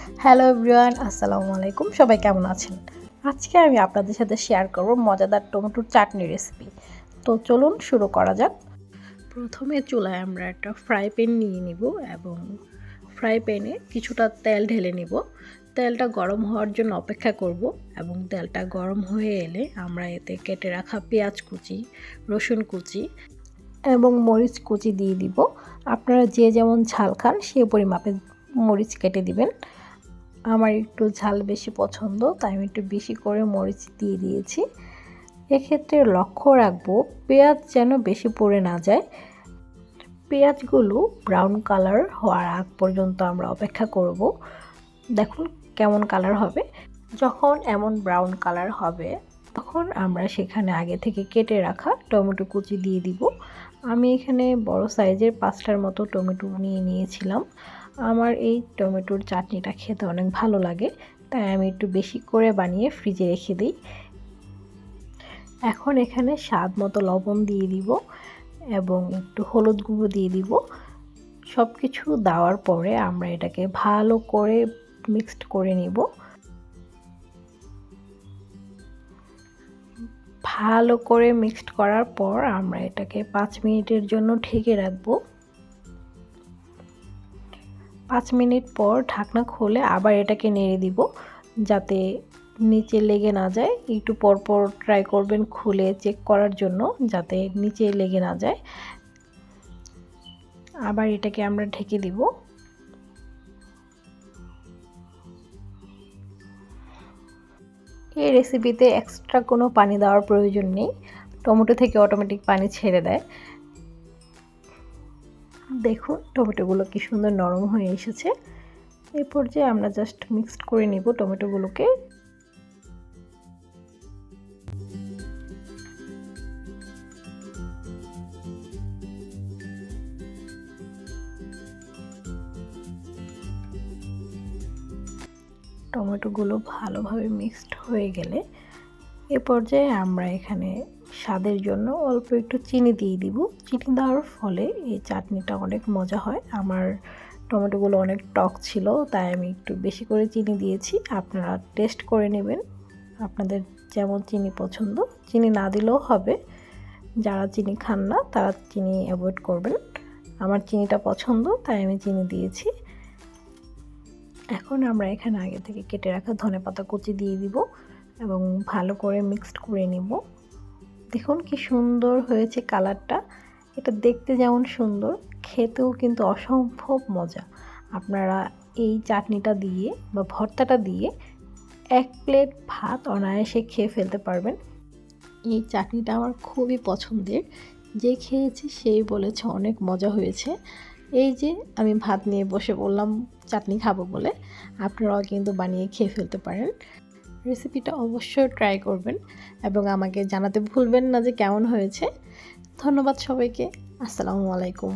Hello everyone, আসসালামু আলাইকুম। সবাই কেমন আছেন? আজকে আমি আপনাদের সাথে শেয়ার করব মজাদার টমেটোর চাটনি রেসিপি। তো চলুন শুরু করা যাক। প্রথমে চুলায় আমরা একটা ফ্রাই প্যান নিয়ে নিব এবং ফ্রাই প্যানে কিছুটা তেল ঢেলে নিব। তেলটা গরম হওয়ার জন্য অপেক্ষা করব এবং তেলটা গরম হয়ে এলে আমরা এতে কেটে রাখা পেঁয়াজ কুচি, রসুন কুচি এবং মরিচ কুচি দিয়ে দিব। আপনারা যে যেমন ঝাল খান সে পরিমাপে মরিচ কেটে দিবেন। আমার একটু ঝাল বেশি পছন্দ, তাই আমি একটু বেশি করে মরিচ দিয়ে দিয়েছি। এক্ষেত্রে লক্ষ্য রাখবো পেঁয়াজ যেন বেশি পুড়ে না যায়। পেঁয়াজগুলো ব্রাউন কালার হওয়ার আগ পর্যন্ত আমরা অপেক্ষা করব। দেখুন কেমন কালার হবে। যখন এমন ব্রাউন কালার হবে তখন আমরা সেখানে আগে থেকে কেটে রাখা টমেটো কুচি দিয়ে দিব। আমি এখানে বড় সাইজের 5টার মতো টমেটো নিয়ে নিয়েছিলাম। আমার এই টমেটোর চাটনিটা খেতে অনেক ভালো লাগে, তাই আমি একটু বেশি করে বানিয়ে ফ্রিজে রেখে দিই। এখন এখানে স্বাদ মতো লবণ দিয়ে দিব এবং একটু হলুদ গুঁড়ো দিয়ে দিব। সব কিছু দেওয়ার পরে আমরা এটাকে ভালো করে মিক্সড করে নিব। ভালো করে মিক্সড করার পর আমরা এটাকে 5 মিনিটের জন্য ঢেকে রাখবো। 5 মিনিট পর ঢাকনা খুলে আবার এটাকে নেড়ে দিব যাতে নিচে লেগে না যায়। একটু পরপর ট্রাই করবেন খুলে চেক করার জন্য যাতে নিচে লেগে না যায়। আবার এটাকে আমরা ঢেকে দিব। এই রেসিপিতে এক্সট্রা কোনো পানি দেওয়ার প্রয়োজন নেই, টমেটো থেকে অটোমেটিক পানি ছেড়ে দেয়। দেখুন টমেটোগুলো কি সুন্দর নরম হয়ে এসেছে। এই পর্যায়ে আমরা জাস্ট মিক্সড করে নিব টমেটোগুলোকে। টমেটোগুলো ভালোভাবে মিক্সড হয়ে গেলে এ পর্যায়ে আমরা এখানে স্বাদের জন্য অল্প একটু চিনি দিয়ে দিব। চিনি দেওয়ার ফলে এই চাটনিটা অনেক মজা হয়। আমার টমেটোগুলো অনেক টক ছিল, তাই আমি একটু বেশি করে চিনি দিয়েছি। আপনারা টেস্ট করে নেবেন, আপনাদের যেমন চিনি পছন্দ। চিনি না দিলেও হবে, যারা চিনি খান না তারা চিনি অ্যাভয়েড করবেন। আমার চিনিটা পছন্দ, তাই আমি চিনি দিয়েছি। এখন আমরা এখানে আগে থেকে কেটে রাখা ধনেপাতা কুচি দিয়ে দিব এবং ভালো করে মিক্সড করে নিব। দেখুন কি সুন্দর হয়েছে কালারটা। এটা দেখতে যেমন সুন্দর, খেতেও কিন্তু অসম্ভব মজা। আপনারা এই চাটনিটা দিয়ে বা ভর্তাটা দিয়ে 1 প্লেট ভাত অনায়াসে খেয়ে ফেলতে পারবেন। এই চাটনিটা আমার খুবই পছন্দের, যে খেয়েছি সেই বলেছে অনেক মজা হয়েছে। এই যে আমি ভাত নিয়ে বসে বললাম চাটনি খাবো বলে, আপনারাও কিন্তু বানিয়ে খেয়ে ফেলতে পারেন। রেসিপিটা অবশ্যই ট্রাই করবেন এবং আমাকে জানাতে ভুলবেন না যে কেমন হয়েছে। ধন্যবাদ সবাইকে। আসসালামু আলাইকুম।